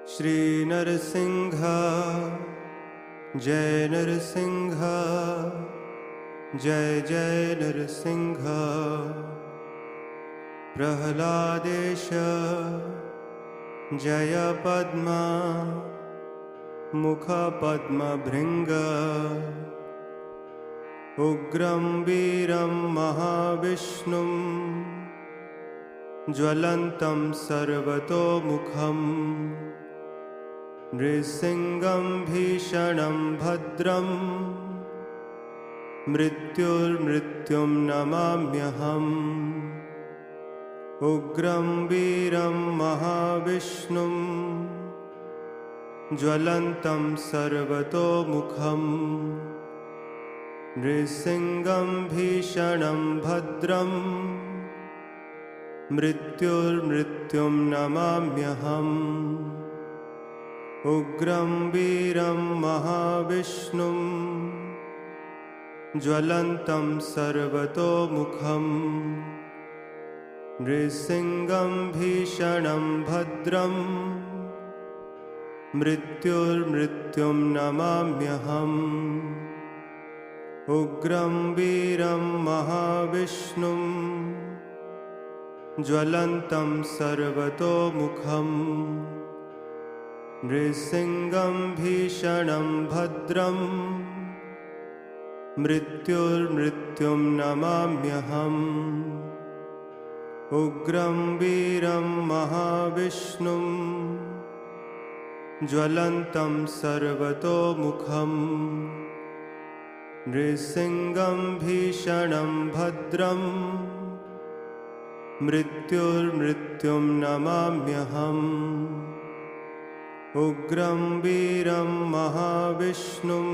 श्री नरसिंह जय नरसिंह जय जय नरसिंह। प्रह्लादेश जय पद्मा मुख पद्मभृङ्ग। उग्रं वीरं महाविष्णुं ज्वलन्तं सर्वतोमुखं। नृसिंहं भीषणं भद्रं मृत्युर्मृत्युं नमाम्यहम्। उग्रं वीरं महाविष्णुं ज्वलन्तं सर्वतोमुखं। नृसिंहं भीषणं भद्रं मृत्युर्मृत्युं नमाम्यहम्। उग्रं वीरं महाविष्णुं ज्वलन्तं सर्वतोमुखं। नृसिंहं भीषणं भद्रं मृत्युर्मृत्युं नमाम्यहम्। उग्रं वीरं महाविष्णुं ज्वलन्तं सर्वतोमुखं। नृसिंहं भीषणं भद्रं मृत्युर्मृत्युं नमाम्यहम्। उग्रं वीरं महाविष्णुं ज्वलन्तं सर्वतोमुखं। नृसिंहं भीषणं भद्रं मृत्युर्मृत्युं नमाम्यहम्। उग्रं वीरं महाविष्णुं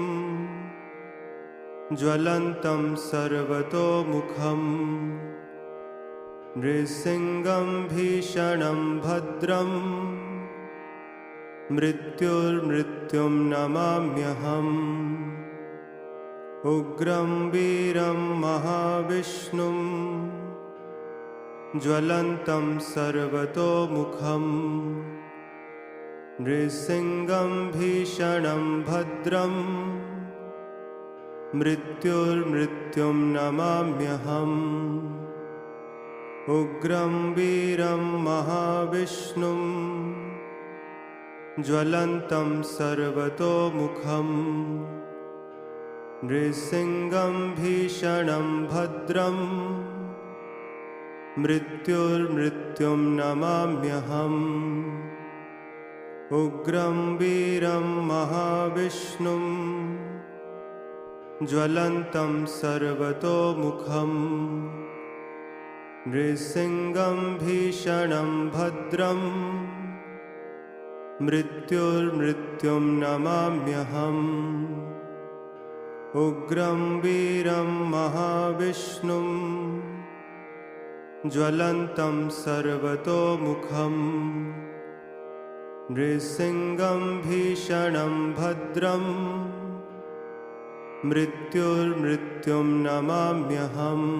ज्वलन्तं सर्वतोमुखं। नृसिंहं भीषणं भद्रं मृत्युर्मृत्युं नमाम्यहम्। उग्रं वीरं महाविष्णुं ज्वलन्तं सर्वतोमुखं। नृसिंहं भीषणं भद्रं मृत्युर्मृत्युं नमाम्यहम्। उग्रं वीरं महाविष्णुं ज्वलन्तं सर्वतोमुखं। नृसिंहं भीषणं भद्रं मृत्युर्मृत्युं नमाम्यहम्। उग्रं वीरं महाविष्णुं ज्वलन्तं सर्वतोमुखं। नृसिंहं भीषणं भद्रं मृत्युर्मृत्युं नमाम्यहम्। उग्रं वीरं महाविष्णुं ज्वलन्तं सर्वतोमुखं। नृसिंहं भीषणं भद्रं मृत्युर्मृत्युं नमाम्यहम्।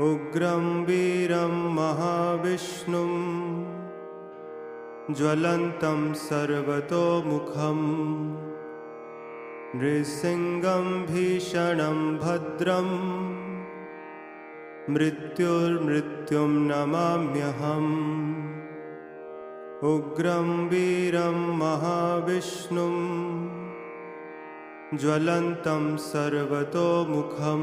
उग्रं वीरं महाविष्णुं ज्वलन्तं सर्वतोमुखं। नृसिंहं भीषणं भद्रं मृत्युर्मृत्युं नमाम्यहम्। उग्रं वीरं महाविष्णुं ज्वलन्तं सर्वतोमुखं।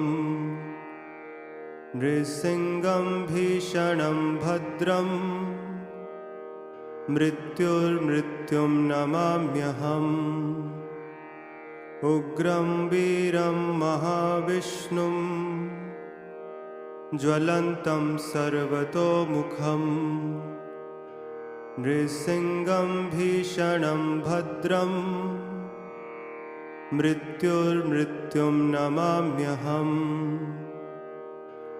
नृसिंहं भीषणं भद्रं मृत्युर्मृत्युं नमाम्यहम्। उग्रं वीरं महाविष्णुं ज्वलन्तं सर्वतोमुखं। नृसिंहं भीषणं भद्रं मृत्युर्मृत्युं नमाम्यहम्।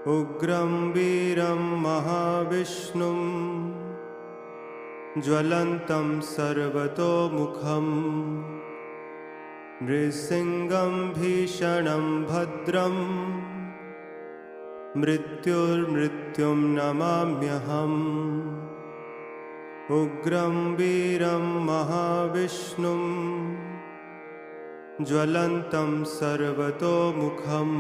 उग्रं वीरं महाविष्णुं ज्वलन्तं सर्वतोमुखं। नृसिंहं भीषणं भद्रं मृत्युर्मृत्युं नमाम्यहम्। उग्रं वीरं महाविष्णुं ज्वलन्तं सर्वतोमुखं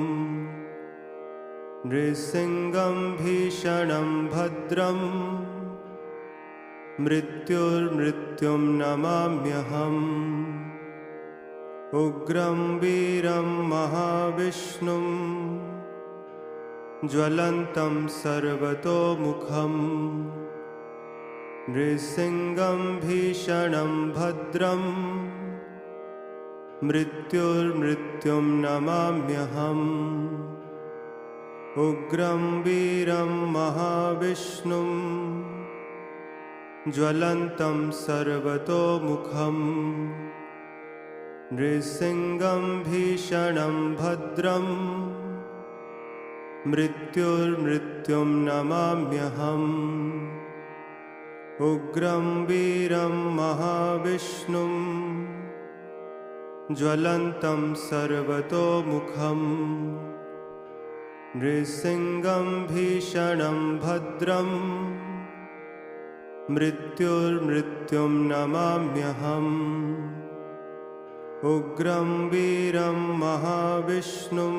नृसिंहं भीषणं भद्रं मृत्युर्मृत्युं नमाम्यहम् उग्रं वीरं महाविष्णुं ज्वलन्तं सर्वतोमुखं नृसिंहं भीषणं भद्रं मृत्युर्मृत्युं नमाम्यहम् उग्रं वीरं महाविष्णुं ज्वलन्तं सर्वतोमुखं नृसिंहं भीषणं भद्रं मृत्युर्मृत्युं नमाम्यहम् उग्रं वीरं महाविष्णुं ज्वलन्तं सर्वतोमुखं नृसिंहं भीषणं भद्रं मृत्युर्मृत्युं नमाम्यहम् उग्रं वीरं महाविष्णुं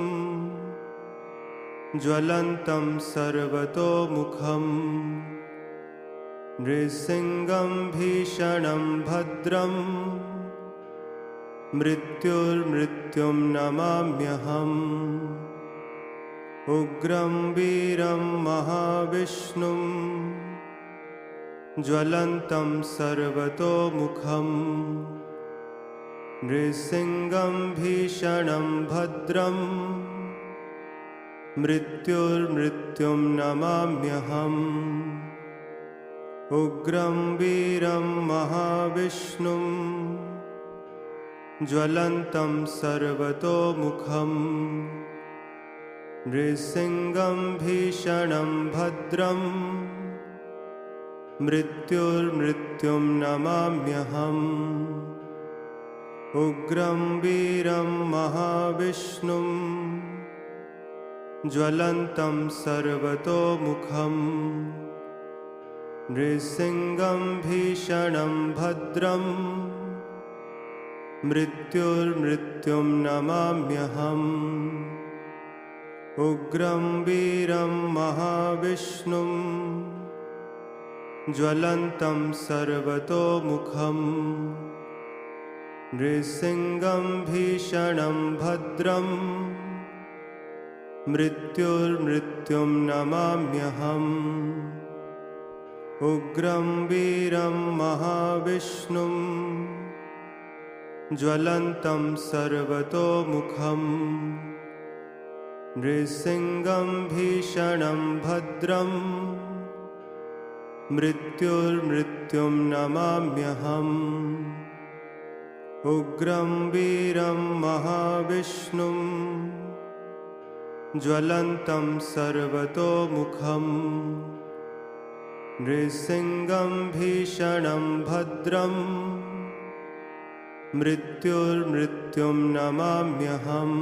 ज्वलन्तं सर्वतोमुखं नृसिंहं भीषणं भद्रं मृत्युर्मृत्युं नमाम्यहम् उग्रं वीरं महाविष्णुं ज्वलन्तं सर्वतोमुखं नृसिंहं भीषणं भद्रं मृत्युर्मृत्युं नमाम्यहम् उग्रं वीरं महाविष्णुं ज्वलन्तं सर्वतोमुखं नृसिंहं भीषणं भद्रं मृत्युर्मृत्युं नमाम्यहम् उग्रं वीरं महाविष्णुं ज्वलन्तं सर्वतोमुखं नृसिंहं भीषणं भद्रं मृत्युर्मृत्युं नमाम्यहम् उग्रं वीरं महाविष्णुं ज्वलन्तं सर्वतोमुखं नृसिंहं भीषणं भद्रं मृत्युर्मृत्युं नमाम्यहम् उग्रं वीरं महाविष्णुं ज्वलन्तं सर्वतोमुखं नृसिंहं भीषणं भद्रं मृत्युर्मृत्युं नमाम्यहम् उग्रं वीरं महाविष्णुं ज्वलन्तं सर्वतोमुखं नृसिंहं भीषणं भद्रं मृत्युर्मृत्युं नमाम्यहम्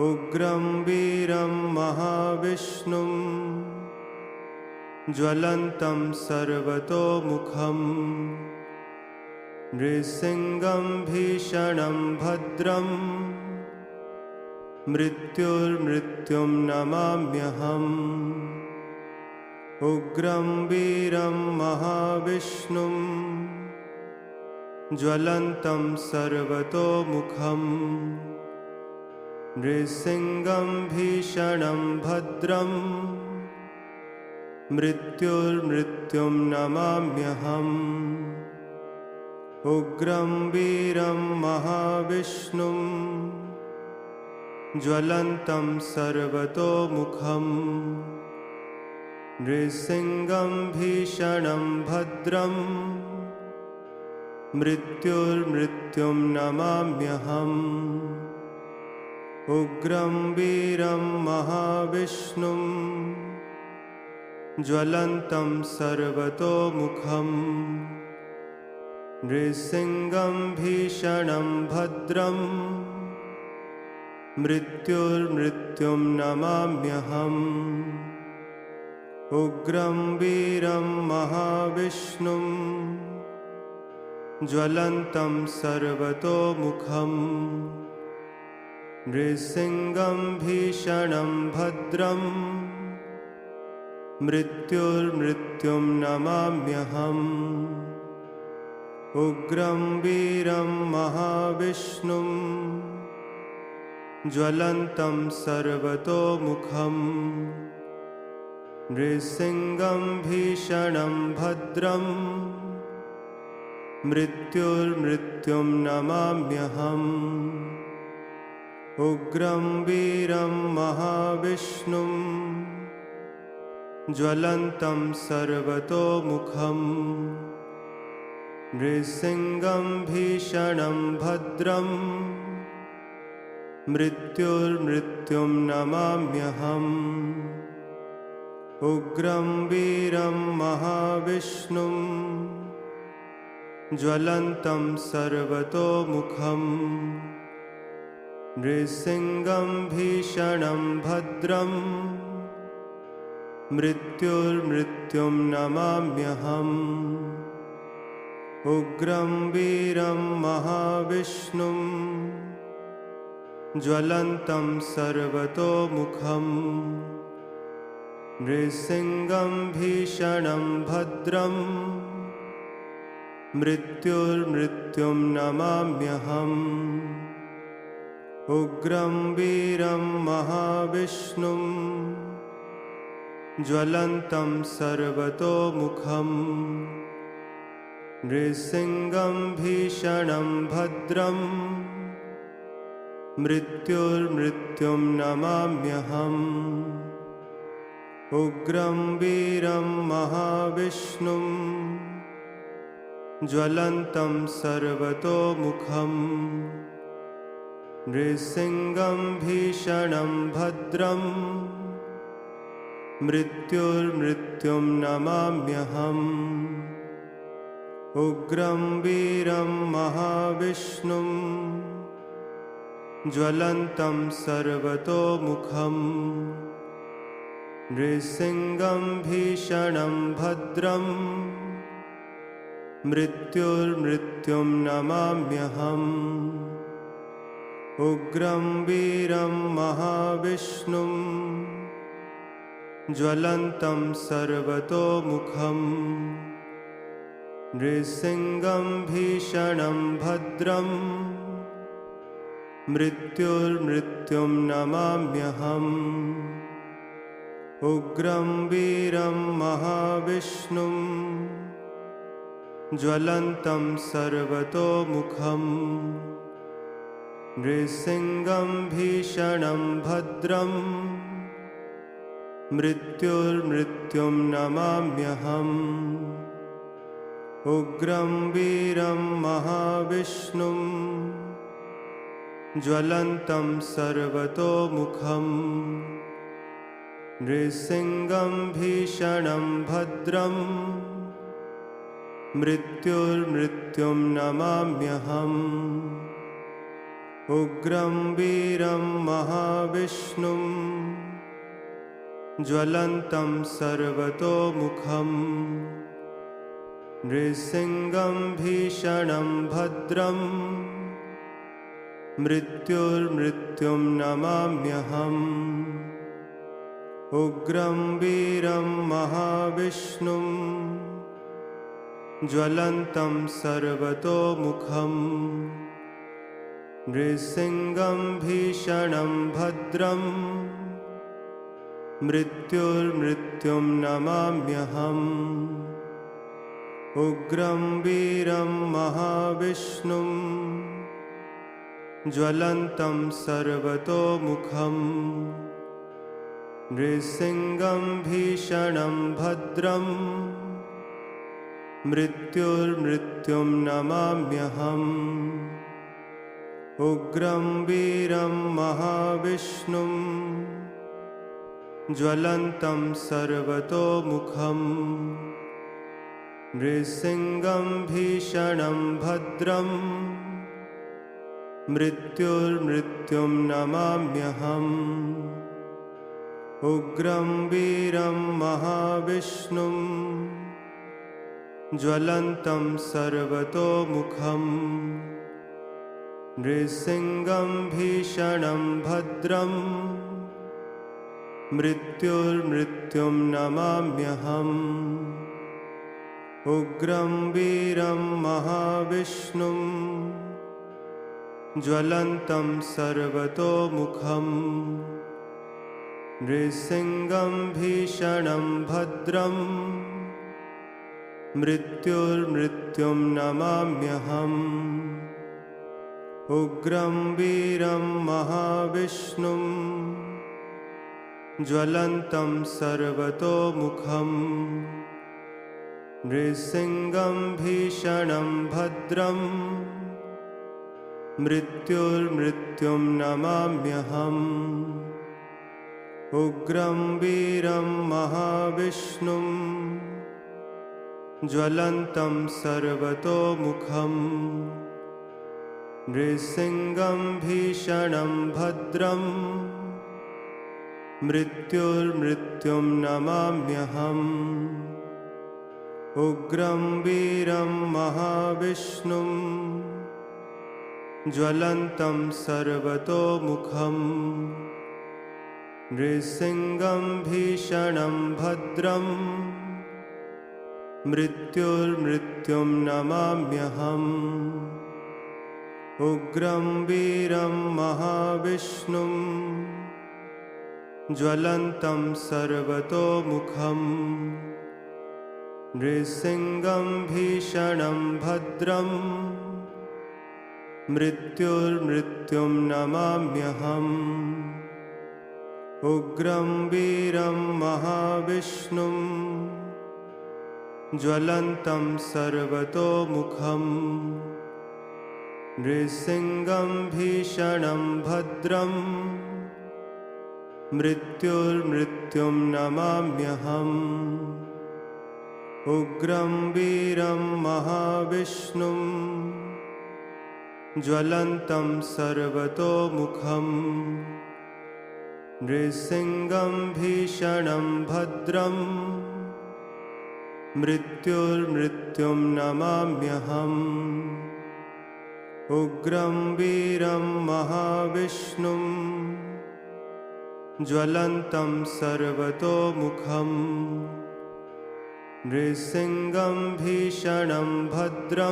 उग्रं वीरं महाविष्णुं ज्वलन्तं सर्वतोमुखं नृसिंहं भीषणं भद्रं मृत्युर्मृत्युं नमाम्यहम् उग्रं वीरं महाविष्णुं ज्वलन्तं सर्वतोमुखं नृसिंहं भीषणं भद्रं मृत्युर्मृत्युं नमाम्यहम् उग्रं वीरं महाविष्णुं ज्वलन्तं सर्वतोमुखं नृसिंहं भीषणं भद्रं मृत्युर्मृत्युं नमाम्यहम् उग्रं वीरं महाविष्णुं ज्वलन्तं सर्वतोमुखं नृसिंहं भीषणं भद्रं मृत्युर्मृत्युं नमाम्यहम् उग्रं वीरं महाविष्णुं ज्वलन्तं सर्वतोमुखं नृसिंहं भीषणं भद्रं मृत्युर्मृत्युं नमाम्यहम् उग्रं वीरं महाविष्णुं ज्वलन्तं सर्वतोमुखं नृसिंहं भीषणं भद्रं मृत्युर्मृत्युं नमाम्यहम् उग्रं वीरं महाविष्णुं ज्वलन्तं सर्वतोमुखं नृसिंहं भीषणं भद्रं मृत्युर्मृत्युं नमाम्यहम् उग्रं वीरं महाविष्णुं ज्वलन्तं सर्वतोमुखं नृसिंहं भीषणं भद्रं मृत्युर्मृत्युं नमाम्यहम् उग्रं वीरं महाविष्णुं ज्वलन्तं सर्वतोमुखं नृसिंहं भीषणं भद्रं मृत्युर्मृत्युं नमाम्यहम् उग्रं वीरं महाविष्णुं ज्वलन्तं सर्वतोमुखं नृसिंहं भीषणं भद्रं मृत्युर्मृत्युं नमाम्यहम् उग्रं वीरं महाविष्णुं ज्वलन्तं सर्वतोमुखं नृसिंहं भीषणं भद्रं मृत्युर्मृत्युं नमाम्यहम् उग्रं वीरं महाविष्णुं ज्वलन्तं सर्वतोमुखं नृसिंहं भीषणं भद्रं मृत्युर्मृत्युं नमाम्यहम् उग्रं वीरं महाविष्णुं ज्वलन्तं सर्वतोमुखं नृसिंहं भीषणं भद्रं मृत्युर्मृत्युं नमाम्यहम् उग्रं वीरं महाविष्णुं ज्वलन्तं सर्वतोमुखं नृसिंहं भीषणं भद्रं मृत्युर्मृत्युं नमाम्यहम् उग्रं वीरं महाविष्णुं ज्वलन्तं सर्वतोमुखं नृसिंहं भीषणं भद्रं मृत्युर्मृत्युं नमाम्यहम् उग्रं वीरं महाविष्णुं ज्वलन्तं सर्वतोमुखं नृसिंहं भीषणं भद्रं मृत्युर्मृत्युं नमाम्यहम् उग्रं वीरं महाविष्णुं ज्वलन्तं सर्वतोमुखं नृसिंहं भीषणं भद्रं मृत्युर्मृत्युं नमाम्यहम् उग्रं वीरं महाविष्णुं ज्वलन्तं सर्वतोमुखं नृसिंहं भीषणं भद्रं मृत्युर्मृत्युं नमाम्यहम् उग्रं वीरं महाविष्णुं ज्वलन्तं सर्वतोमुखं नृसिंहं भीषणं भद्रं मृत्युर्मृत्युं नमाम्यहम् उग्रं वीरं महाविष्णुं ज्वलन्तं सर्वतोमुखं नृसिंहं भीषणं भद्रं मृत्युर्मृत्युं नमाम्यहम् उग्रं वीरं महाविष्णुं ज्वलन्तं सर्वतोमुखं नृसिंहं भीषणं भद्रं मृत्युर्मृत्युं नमाम्यहम् उग्रं वीरं महाविष्णुं ज्वलन्तं सर्वतोमुखं नृसिंहं भीषणं भद्रं मृत्युर्मृत्युं नमाम्यहम् उग्रं वीरं महाविष्णुं ज्वलन्तं सर्वतोमुखं नृसिंहं भीषणं भद्रं मृत्युर्मृत्युं नमाम्यहम् उग्रं वीरं महाविष्णुं ज्वलन्तं सर्वतोमुखं नृसिंहं भीषणं भद्रं मृत्युर्मृत्युं नमाम्यहम् उग्रं वीरं महाविष्णुं ज्वलन्तं सर्वतोमुखं नृसिंहं भीषणं भद्रं मृत्युर्मृत्युं नमाम्यहम् उग्रं वीरं महाविष्णुं ज्वलन्तं सर्वतोमुखं नृसिंहं भीषणं भद्रं मृत्युर्मृत्युं नमाम्यहम् उग्रं वीरं महाविष्णुं ज्वलन्तं सर्वतोमुखं नृसिंहं भीषणं भद्रं मृत्युर्मृत्युं नमाम्यहम् उग्रं वीरं महाविष्णुं ज्वलन्तं सर्वतोमुखं नृसिंहं भीषणं भद्रं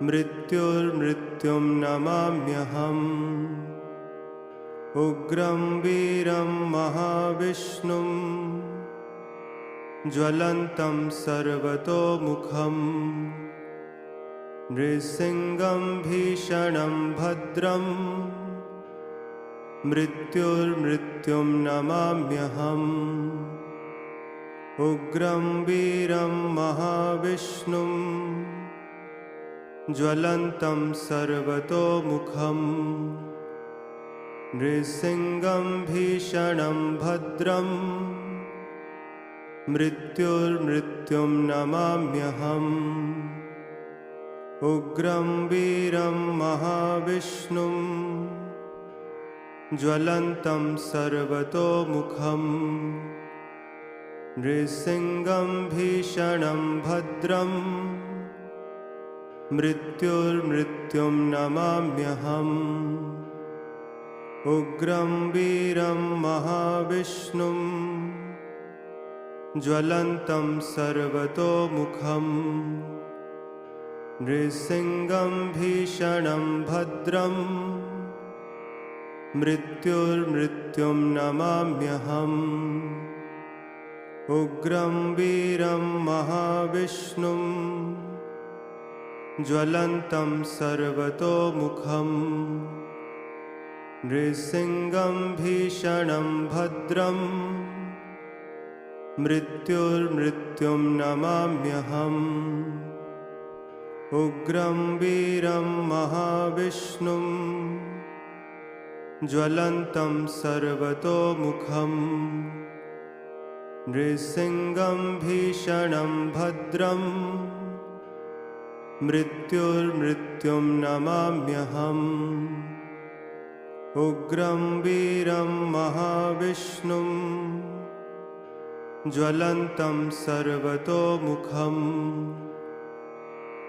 मृत्युर्मृत्युं नमाम्यहम् उग्रं वीरं महाविष्णुं ज्वलन्तं सर्वतोमुखं नृसिंहं भीषणं भद्रं मृत्युर्मृत्युं नमाम्यहम् उग्रं वीरं महाविष्णुं ज्वलन्तं सर्वतोमुखं नृसिंहं भीषणं भद्रं मृत्युर्मृत्युं नमाम्यहम् उग्रं वीरं महाविष्णुं ज्वलन्तं सर्वतोमुखं नृसिंहं भीषणं भद्रं मृत्युर्मृत्युं नमाम्यहम् उग्रं वीरं महाविष्णुं ज्वलन्तं सर्वतोमुखं नृसिंहं भीषणं भद्रं मृत्युर्मृत्युं नमाम्यहम् उग्रं वीरं महाविष्णुं ज्वलन्तं सर्वतोमुखं नृसिंहं भीषणं भद्रं मृत्युर्मृत्युं नमाम्यहम् उग्रं वीरं महाविष्णुं ज्वलन्तं सर्वतोमुखं नृसिंहं भीषणं भद्रं मृत्युर्मृत्युं नमाम्यहम् उग्रं वीरं महाविष्णुं ज्वलन्तं सर्वतोमुखं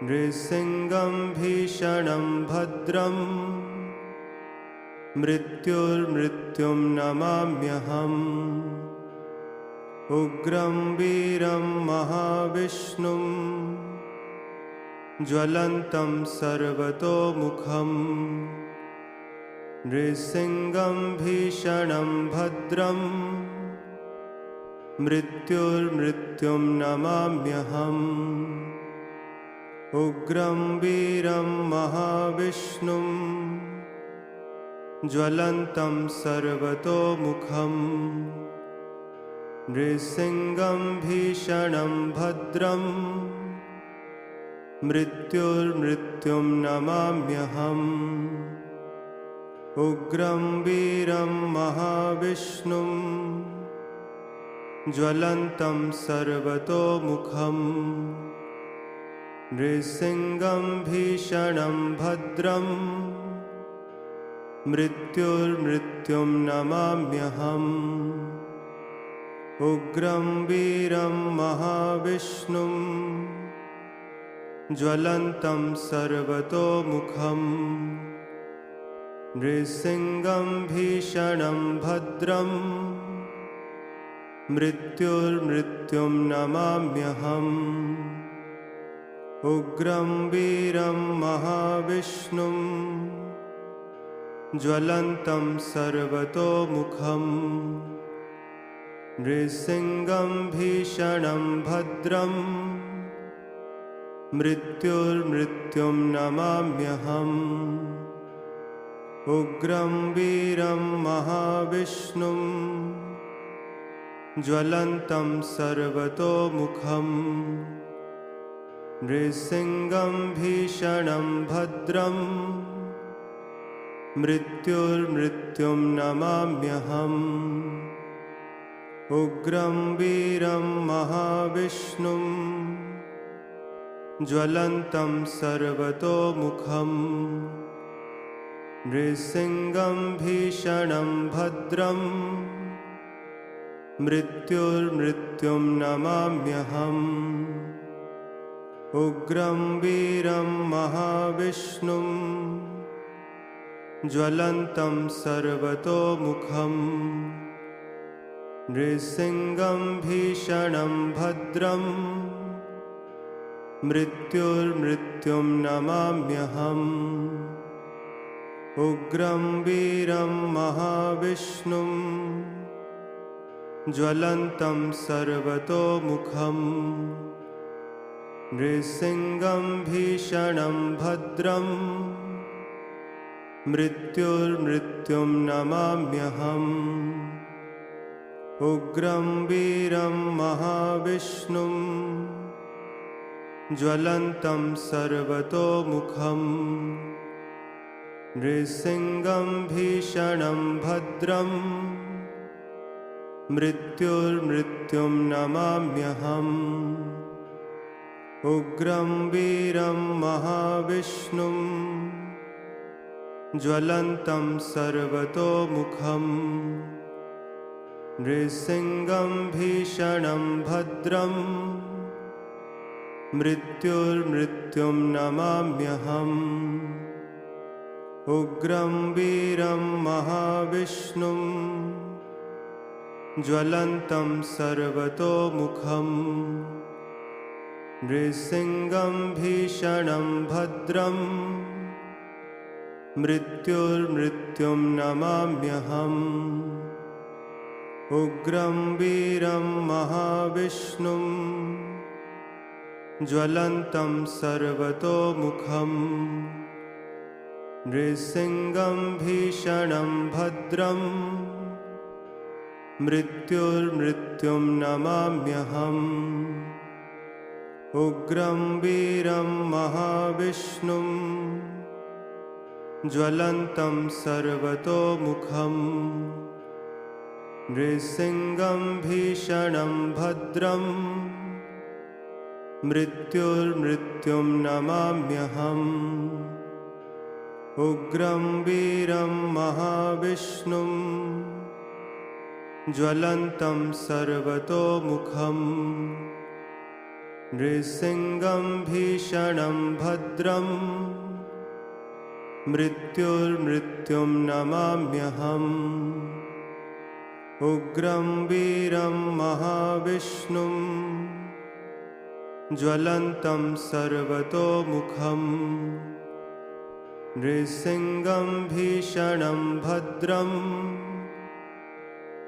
नृसिंहं भीषणं भद्रं मृत्युर्मृत्युं नमाम्यहम् उग्रं वीरं महाविष्णुं ज्वलन्तं सर्वतोमुखं नृसिंहं भीषणं भद्रं मृत्युर्मृत्युं नमाम्यहम् उग्रं वीरं महाविष्णुं ज्वलन्तं सर्वतोमुखं नृसिंहं भीषणं भद्रं मृत्युर्मृत्युं नमाम्यहम् उग्रं वीरं महाविष्णुं ज्वलन्तं सर्वतोमुखं नृसिंहं भीषणं भद्रं मृत्युर्मृत्युं नमाम्यहम् उग्रं वीरं महाविष्णुं ज्वलन्तं सर्वतोमुखं नृसिंहं भीषणं भद्रं मृत्युर्मृत्युं नमाम्यहम् उग्रं वीरं महाविष्णुं ज्वलन्तं सर्वतोमुखं नृसिंहं भीषणं भद्रं मृत्युर्मृत्युं नमाम्यहम् उग्रं वीरं महाविष्णुं ज्वलन्तं सर्वतोमुखं नृसिंहं भीषणं भद्रं मृत्युर्मृत्युं नमाम्यहम् उग्रं वीरं महाविष्णुं ज्वलन्तं सर्वतोमुखं नृसिंहं भीषणं भद्रं मृत्युर्मृत्युं नमाम्यहम् उग्रं वीरं महाविष्णुं ज्वलन्तं सर्वतोमुखं नृसिंहं भीषणं भद्रं मृत्युर्मृत्युं नमाम्यहम् उग्रं वीरं महाविष्णुं ज्वलन्तं सर्वतोमुखं नृसिंहं भीषणं भद्रं मृत्युर्मृत्युं नमाम्यहम् उग्रं वीरं महाविष्णुं ज्वलन्तं सर्वतोमुखं नृसिंहं भीषणं भद्रं मृत्युर्मृत्युं नमाम्यहम् उग्रं वीरं महाविष्णुं ज्वलन्तं सर्वतोमुखं नृसिंहं भीषणं भद्रं मृत्युर्मृत्युं नमाम्यहम् उग्रं वीरं महाविष्णुं ज्वलन्तं सर्वतोमुखं नृसिंहं भीषणं भद्रं मृत्युर्मृत्युं नमाम्यहम् उग्रं वीरं महाविष्णुं ज्वलन्तं सर्वतोमुखं नृसिंहं भीषणं भद्रं मृत्युर्मृत्युं नमाम्यहम् उग्रं वीरं महाविष्णुं ज्वलन्तं सर्वतोमुखं नृसिंहं भीषणं भद्रं मृत्युर्मृत्युं नमाम्यहम् उग्रं वीरं महाविष्णुं ज्वलन्तं सर्वतोमुखं नृसिंहं भीषणं भद्रं मृत्युर्मृत्युं नमाम्यहम् उग्रं वीरं महाविष्णुं ज्वलन्तं सर्वतोमुखं नृसिंहं भीषणं भद्रं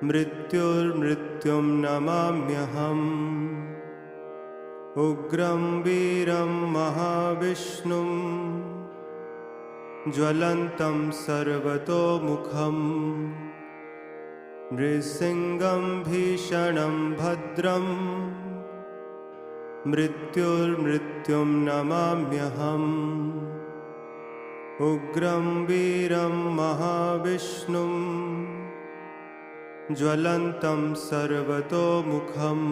मृत्युर्मृत्युं नमाम्यहम् उग्रं वीरं महाविष्णुं ज्वलन्तं सर्वतोमुखं नृसिंहं भीषणं भद्रं मृत्युर्मृत्युं नमाम्यहम् उग्रं वीरं महाविष्णुं ज्वलन्तं सर्वतोमुखं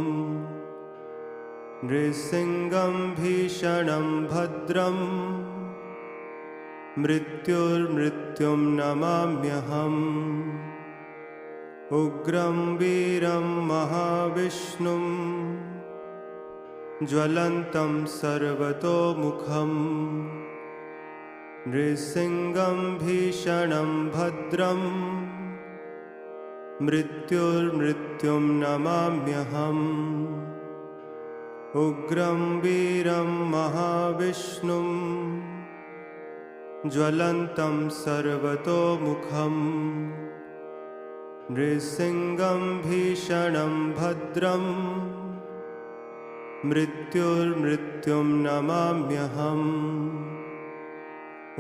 नृसिंहं भीषणं भद्रं मृत्युर्मृत्युं नमाम्यहम् उग्रं वीरं महाविष्णुं ज्वलन्तं सर्वतोमुखं नृसिंहं भीषणं भद्रं मृत्युर्मृत्युं नमाम्यहम् उग्रं वीरं महाविष्णुं ज्वलन्तं सर्वतोमुखं नृसिंहं भीषणं भद्रं मृत्युर्मृत्युं नमाम्यहम्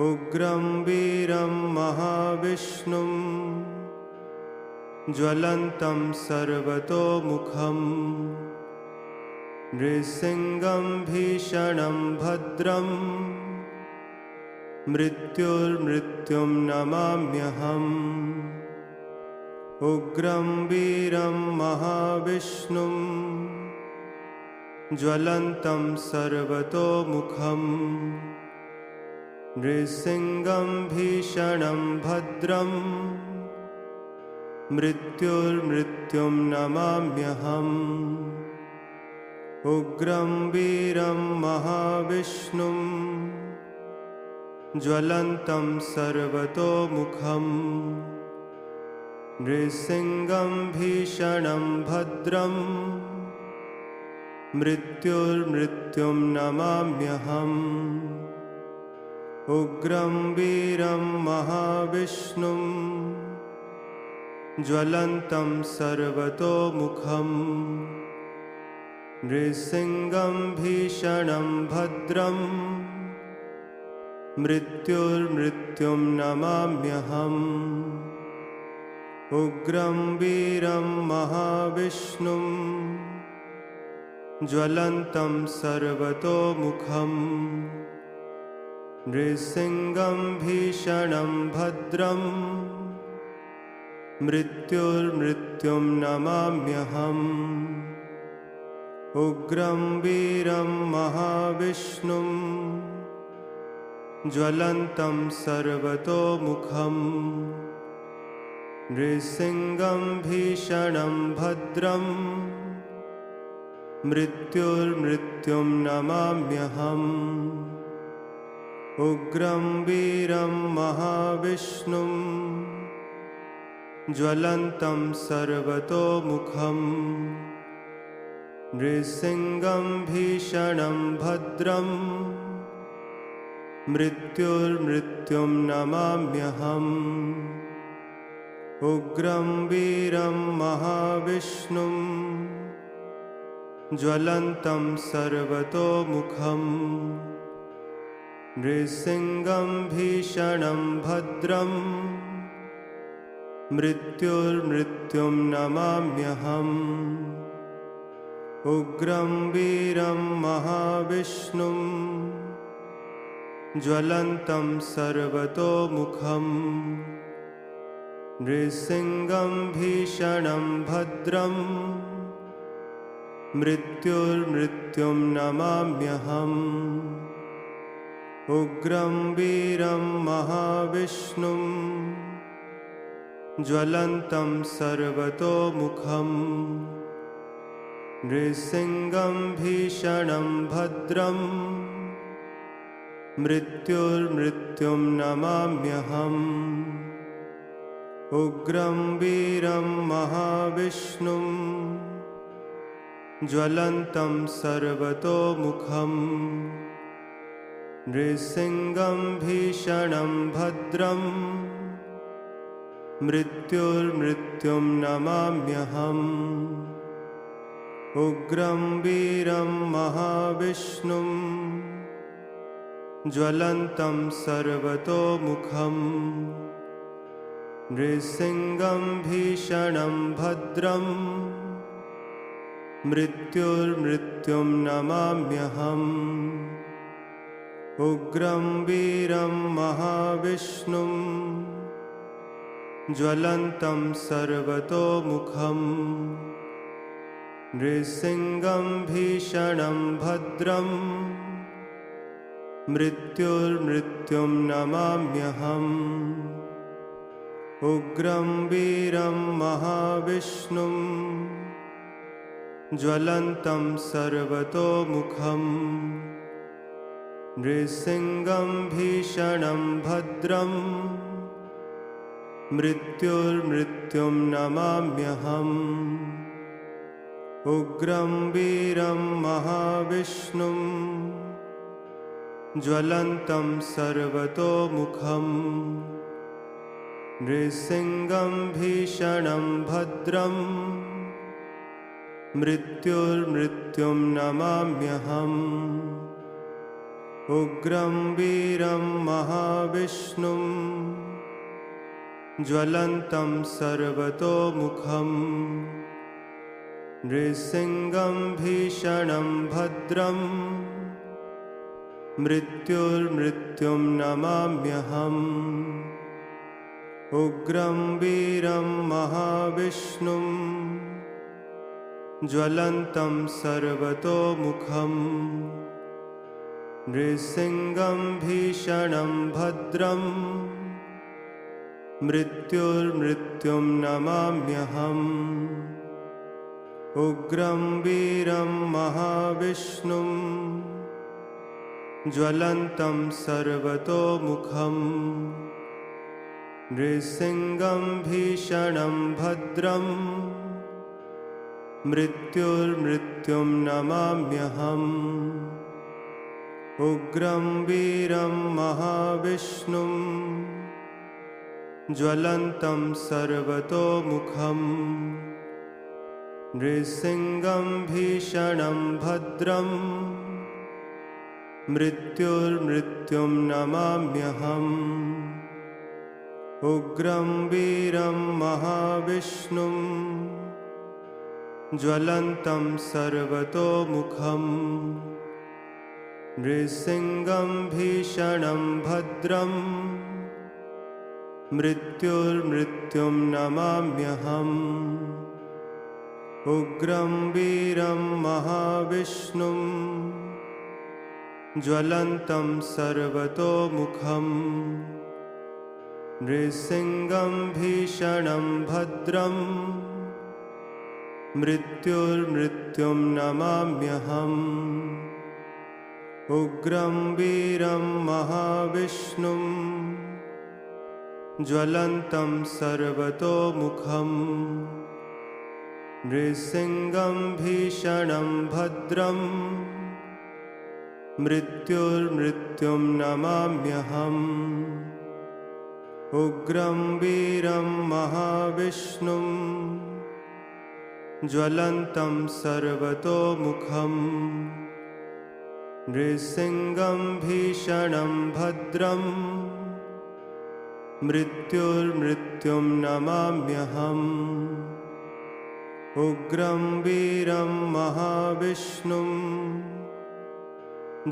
उग्रं वीरं महाविष्णुं ज्वलन्तं सर्वतोमुखं नृसिंहं भीषणं भद्रं मृत्युर्मृत्युं नमाम्यहम् उग्रं वीरं महाविष्णुं ज्वलन्तं सर्वतोमुखं नृसिंहं भीषणं भद्रं मृत्युर्मृत्युं नमाम्यहम् उग्रं वीरं महाविष्णुं ज्वलन्तं सर्वतोमुखं नृसिंहं भीषणं भद्रं मृत्युर्मृत्युं नमाम्यहम् उग्रं वीरं महाविष्णुं ज्वलन्तं सर्वतोमुखं नृसिंहं भीषणं भद्रं मृत्युर्मृत्युं नमाम्यहम् उग्रं वीरं महाविष्णुं ज्वलन्तं सर्वतोमुखं नृसिंहं भीषणं भद्रं मृत्युर्मृत्युं नमाम्यहम् उग्रं वीरं महाविष्णुं ज्वलन्तं सर्वतोमुखं नृसिंहं भीषणं भद्रं मृत्युर्मृत्युं नमाम्यहम् उग्रं वीरं महाविष्णुं ज्वलन्तं सर्वतोमुखं नृसिंहं भीषणं भद्रं मृत्युर्मृत्युं नमाम्यहम् उग्रं वीरं महाविष्णुं ज्वलन्तं सर्वतोमुखं नृसिंहं भीषणं भद्रं मृत्युर्मृत्युं नमाम्यहम् उग्रं वीरं महाविष्णुं ज्वलन्तं सर्वतोमुखं नृसिंहं भीषणं भद्रं मृत्युर्मृत्युं नमाम्यहम् उग्रं वीरं महाविष्णुं ज्वलन्तं सर्वतोमुखं नृसिंहं भीषणं भद्रं मृत्युर्मृत्युं नमाम्यहम् उग्रं वीरं महाविष्णुं ज्वलन्तं सर्वतोमुखं नृसिंहं भीषणं भद्रं मृत्युर्मृत्युं नमाम्यहम् उग्रं वीरं महाविष्णुं ज्वलन्तं सर्वतोमुखं नृसिंहं भीषणं भद्रं मृत्युर्मृत्युं नमाम्यहम् उग्रं वीरं महाविष्णुं ज्वलन्तं सर्वतोमुखं नृसिंहं भीषणं भद्रं मृत्युर्मृत्युं नमाम्यहम् उग्रं वीरं महाविष्णुं ज्वलन्तं सर्वतोमुखं नृसिंहं भीषणं भद्रं मृत्युर्मृत्युं नमाम्यहम् उग्रं वीरं महाविष्णुं ज्वलन्तं सर्वतोमुखं नृसिंहं भीषणं भद्रं मृत्युर्मृत्युं नमाम्यहम् उग्रं वीरं महाविष्णुं ज्वलन्तं सर्वतोमुखं नृसिंहं भीषणं भद्रं मृत्युर्मृत्युं नमाम्यहम् उग्रं वीरं महाविष्णुं ज्वलन्तं सर्वतोमुखं नृसिंहं भीषणं भद्रं मृत्युर्मृत्युं नमाम्यहम् उग्रं वीरं महाविष्णुं ज्वलन्तं सर्वतोमुखं नृसिंहं भीषणं भद्रं मृत्युर्मृत्युं नमाम्यहम् उग्रं वीरं महाविष्णुं ज्वलन्तं सर्वतोमुखं नृसिंहं भीषणं भद्रं मृत्युर्मृत्युं नमाम्यहम् उग्रं वीरं महाविष्णुं ज्वलन्तं सर्वतोमुखं नृसिंहं भीषणं भद्रं मृत्युर्मृत्युं नमाम्यहम् उग्रं वीरं महाविष्णुं ज्वलन्तं सर्वतोमुखं नृसिंहं भीषणं भद्रं मृत्युर्मृत्युं नमाम्यहम् उग्रं वीरं महाविष्णुं ज्वलन्तं सर्वतोमुखं नृसिंहं भीषणं भद्रं मृत्युर्मृत्युं नमाम्यहम् उग्रं वीरं महाविष्णुं ज्वलन्तं सर्वतोमुखं नृसिंहं भीषणं भद्रं मृत्युर्मृत्युं नमाम्यहम् उग्रं वीरं महाविष्णुं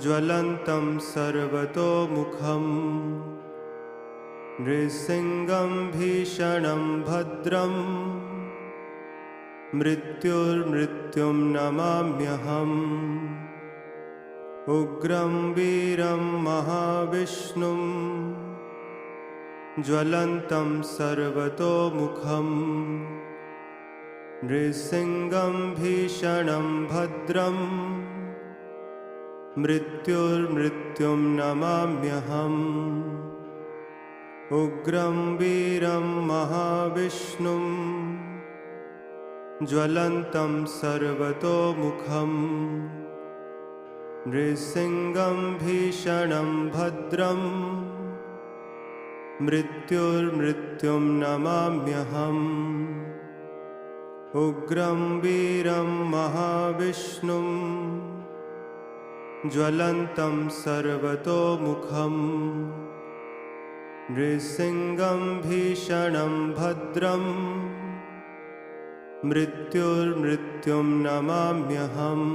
ज्वलन्तं सर्वतोमुखं नृसिंहं भीषणं भद्रं मृत्युर्मृत्युं नमाम्यहम् उग्रं वीरं महाविष्णुं ज्वलन्तं सर्वतोमुखं नृसिंहं भीषणं भद्रं मृत्युर्मृत्युं नमाम्यहम् उग्रं वीरं महाविष्णुं ज्वलन्तं सर्वतोमुखं नृसिंहं भीषणं भद्रं मृत्युर्मृत्युं नमाम्यहम् उग्रं वीरं महाविष्णुं ज्वलन्तं सर्वतोमुखं नृसिंहं भीषणं भद्रं मृत्युर्मृत्युं नमाम्यहम्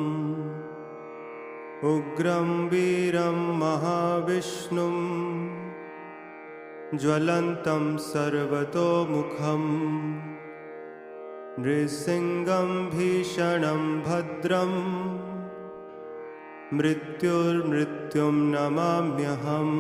उग्रं वीरं महाविष्णुं ज्वलन्तं सर्वतोमुखं नृसिंहं भीषणं भद्रं मृत्युर्मृत्युं नमाम्यहम्